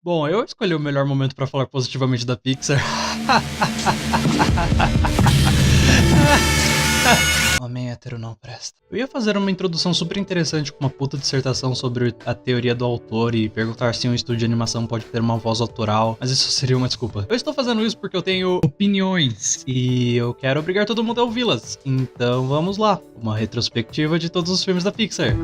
Bom, eu escolhi o melhor momento pra falar positivamente da Pixar. Homem hétero não presta. Eu ia fazer uma introdução super interessante com uma puta dissertação sobre a teoria do autor e perguntar se um estúdio de animação pode ter uma voz autoral, mas isso seria uma desculpa. Eu estou fazendo isso porque eu tenho opiniões e eu quero obrigar todo mundo a ouvi-las. Então vamos lá, uma retrospectiva de todos os filmes da Pixar.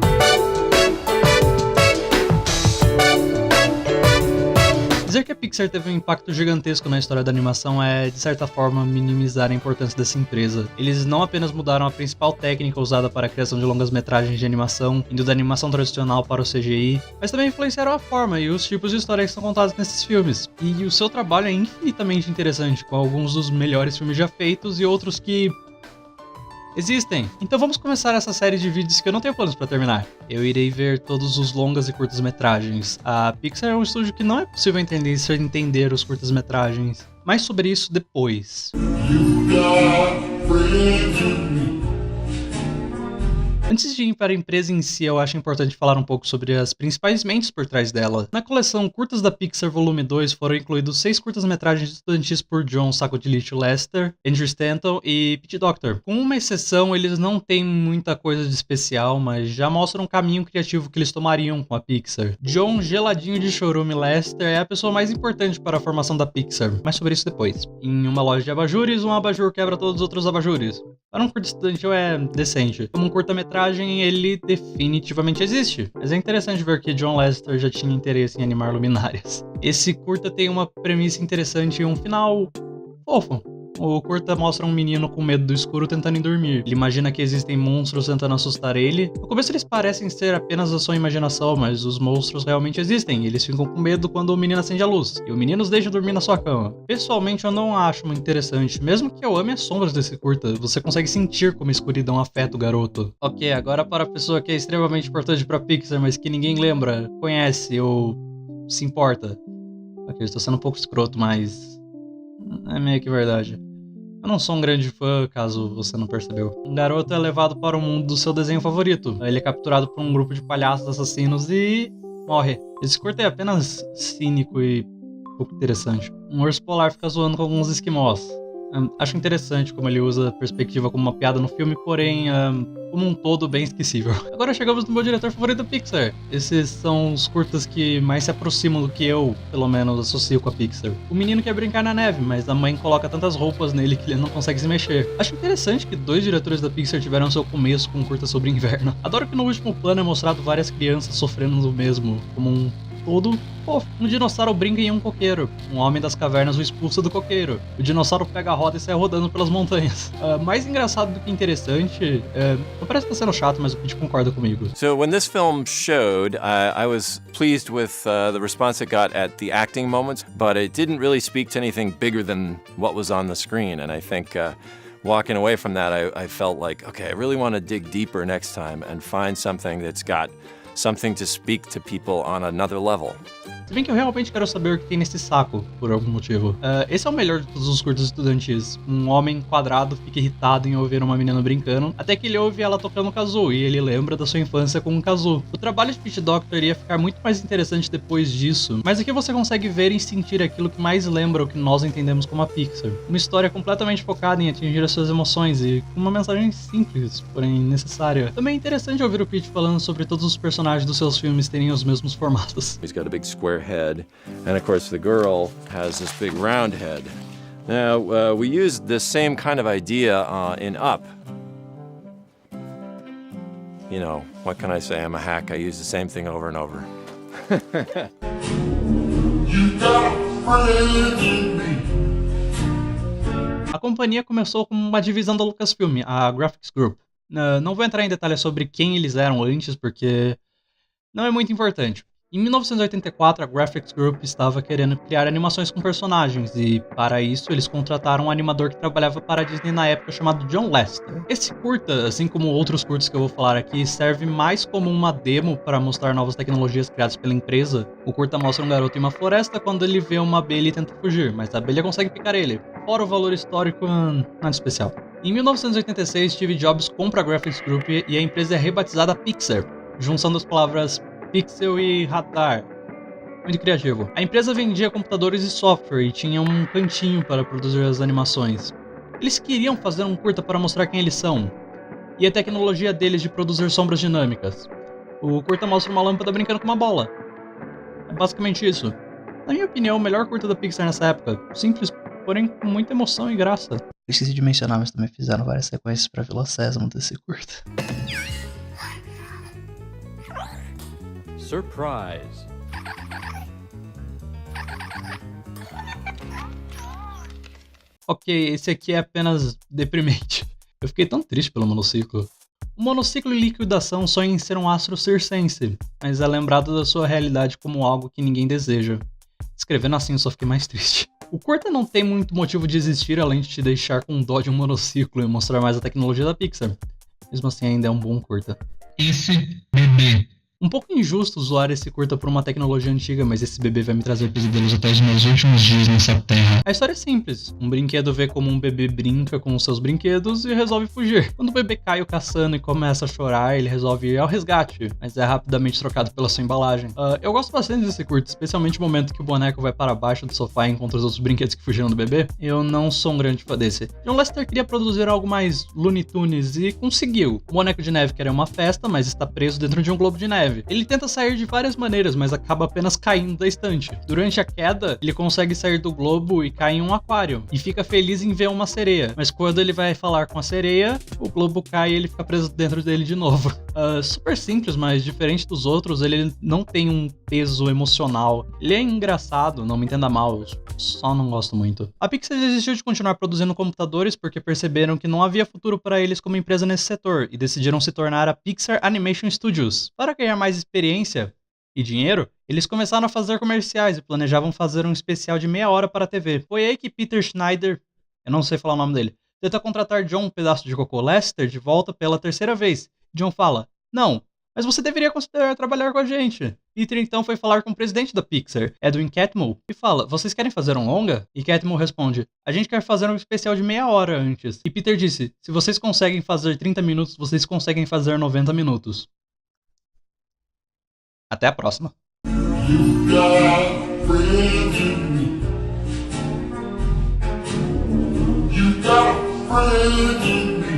Dizer que a Pixar teve um impacto gigantesco na história da animação é, de certa forma, minimizar a importância dessa empresa. Eles não apenas mudaram a principal técnica usada para a criação de longas-metragens de animação, indo da animação tradicional para o CGI, mas também influenciaram a forma e os tipos de histórias que são contados nesses filmes. E o seu trabalho é infinitamente interessante, com alguns dos melhores filmes já feitos e outros que existem. Então vamos começar essa série de vídeos que eu não tenho planos pra terminar. Eu irei ver todos os longas e curtas-metragens. A Pixar é um estúdio que não é possível entender sem entender os curtas-metragens. Mais sobre isso depois. Antes de ir para a empresa em si, eu acho importante falar um pouco sobre as principais mentes por trás dela. Na coleção Curtas da Pixar Volume 2 foram incluídos 6 curtas-metragens estudantis por John Saccotilito Lester, Andrew Stanton e Pete Docter. Com uma exceção, eles não têm muita coisa de especial, mas já mostram um caminho criativo que eles tomariam com a Pixar. John Geladinho de Chorume Lester é a pessoa mais importante para a formação da Pixar, mas sobre isso depois. Em uma loja de abajures, um abajur quebra todos os outros abajures. Para um curta estudantil é decente. Como um curta-metragem, ele definitivamente existe. Mas é interessante ver que John Lester já tinha interesse em animar luminárias. Esse curta tem uma premissa interessante e um final fofo. O curta mostra um menino com medo do escuro tentando dormir. Ele imagina que existem monstros tentando assustar ele. No começo eles parecem ser apenas a sua imaginação, mas os monstros realmente existem. Eles ficam com medo quando o menino acende a luz. E o menino os deixa dormir na sua cama. Pessoalmente eu não acho muito interessante. Mesmo que eu ame as sombras desse curta, você consegue sentir como a escuridão afeta o garoto. Ok, agora para a pessoa que é extremamente importante pra Pixar, mas que ninguém lembra, conhece ou se importa. Ok, eu estou sendo um pouco escroto, mas é meio que verdade. Eu não sou um grande fã, caso você não percebeu. Um garoto é levado para o mundo do seu desenho favorito. Ele é capturado por um grupo de palhaços assassinos e morre. Esse curto é apenas cínico e pouco interessante. Um urso polar fica zoando com alguns esquimós. Acho interessante como ele usa a perspectiva como uma piada no filme, porém, como um todo, bem esquecível. Agora chegamos no meu diretor favorito da Pixar. Esses são os curtas que mais se aproximam do que eu, pelo menos, associo com a Pixar. O menino quer brincar na neve, mas a mãe coloca tantas roupas nele que ele não consegue se mexer. Acho interessante que 2 diretores da Pixar tiveram seu começo com um curta sobre inverno. Adoro que no último plano é mostrado várias crianças sofrendo do mesmo, como um todo fofo. Um dinossauro brinca em um coqueiro. Um homem das cavernas o expulsa do coqueiro. O dinossauro pega a roda e sai rodando pelas montanhas. Mais engraçado do que interessante, parece que tá sendo chato, mas o Pete concorda comigo. So when this film showed, I was pleased with the response it got at the acting moments, but it didn't really speak to anything bigger than what was on the screen. And I think walking away from that, I felt like, okay, I really want to dig deeper next time and find something that's got something to speak to people on another level. Se bem que eu realmente quero saber o que tem nesse saco, por algum motivo. Esse é o melhor de todos os curtas estudantis. Um homem quadrado fica irritado em ouvir uma menina brincando, até que ele ouve ela tocando kazoo, e ele lembra da sua infância com um kazoo. O trabalho de Pete Docter iria ficar muito mais interessante depois disso, mas aqui você consegue ver e sentir aquilo que mais lembra o que nós entendemos como a Pixar. Uma história completamente focada em atingir as suas emoções e com uma mensagem simples, porém necessária. Também é interessante ouvir o Pete falando sobre todos os personagens dos seus filmes terem os mesmos formatos. He's got a big square head, and of course the girl has this big round head. Now, we used the same kind of idea in Up. You know, what can I say? I'm a hack. I use the same thing over and over. A companhia começou como uma divisão da Lucasfilm, a Graphics Group. Não vou entrar em detalhes sobre quem eles eram antes, porque não é muito importante. Em 1984, a Graphics Group estava querendo criar animações com personagens, e para isso eles contrataram um animador que trabalhava para a Disney na época chamado John Lester. Esse curta, assim como outros curtas que eu vou falar aqui, serve mais como uma demo para mostrar novas tecnologias criadas pela empresa. O curta mostra um garoto em uma floresta quando ele vê uma abelha e tenta fugir, mas a abelha consegue picar ele. Fora o valor histórico, nada especial. Em 1986, Steve Jobs compra a Graphics Group e a empresa é rebatizada Pixar, junção das palavras Pixel e Radar. Muito criativo. A empresa vendia computadores e software e tinha um cantinho para produzir as animações. Eles queriam fazer um curta para mostrar quem eles são, e a tecnologia deles de produzir sombras dinâmicas. O curta mostra uma lâmpada brincando com uma bola. É basicamente isso. Na minha opinião, o melhor curta da Pixar nessa época. Simples, porém com muita emoção e graça. Eu esqueci de mencionar, mas também fizeram várias sequências para Vila Sésamo desse curta. Surprise. Ok, esse aqui é apenas deprimente. Eu fiquei tão triste pelo monociclo. O monociclo em liquidação sonha em ser um astro circense, mas é lembrado da sua realidade como algo que ninguém deseja. Escrevendo assim eu só fiquei mais triste. O curta não tem muito motivo de existir além de te deixar com dó de um monociclo e mostrar mais a tecnologia da Pixar. Mesmo assim ainda é um bom curta. Esse bebê. Um pouco injusto zoar esse curta por uma tecnologia antiga, mas esse bebê vai me trazer pesadelos até os meus últimos dias nessa terra. A história é simples. Um brinquedo vê como um bebê brinca com os seus brinquedos e resolve fugir. Quando o bebê cai o caçando e começa a chorar, ele resolve ir ao resgate, mas é rapidamente trocado pela sua embalagem. Eu gosto bastante desse curta, especialmente o momento que o boneco vai para baixo do sofá e encontra os outros brinquedos que fugiram do bebê. Eu não sou um grande fã desse. John Lasseter queria produzir algo mais Looney Tunes e conseguiu. O boneco de neve quer uma festa, mas está preso dentro de um globo de neve. Ele tenta sair de várias maneiras, mas acaba apenas caindo da estante. Durante a queda, ele consegue sair do globo e cai em um aquário, e fica feliz em ver uma sereia. Mas quando ele vai falar com a sereia, o globo cai e ele fica preso dentro dele de novo. Super simples, mas diferente dos outros, ele não tem um peso emocional. Ele é engraçado, não me entenda mal, eu só não gosto muito. A Pixar desistiu de continuar produzindo computadores porque perceberam que não havia futuro para eles como empresa nesse setor, e decidiram se tornar a Pixar Animation Studios. Para ganhar mais experiência e dinheiro, eles começaram a fazer comerciais e planejavam fazer um especial de meia hora para a TV. Foi aí que Peter Schneider, eu não sei falar o nome dele, tenta contratar John Pedaço de Cocô Lasseter de volta pela terceira vez. John fala, não, mas você deveria considerar trabalhar com a gente. Peter então foi falar com o presidente da Pixar, Edwin Catmull, e fala, vocês querem fazer um longa? E Catmull responde, a gente quer fazer um especial de meia hora antes. E Peter disse, se vocês conseguem fazer 30 minutos, vocês conseguem fazer 90 minutos. Até a próxima. You got friends in me. You got friends in me.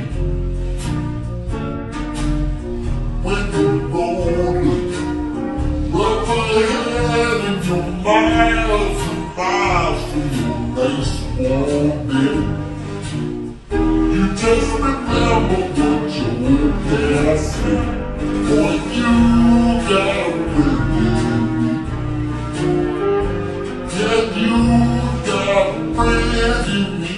When you're lonely, rub your head in your miles and miles from your nice warm bed. You just remember what your dad said. Boy, you got a friend in me. Yeah, you got a friend in me.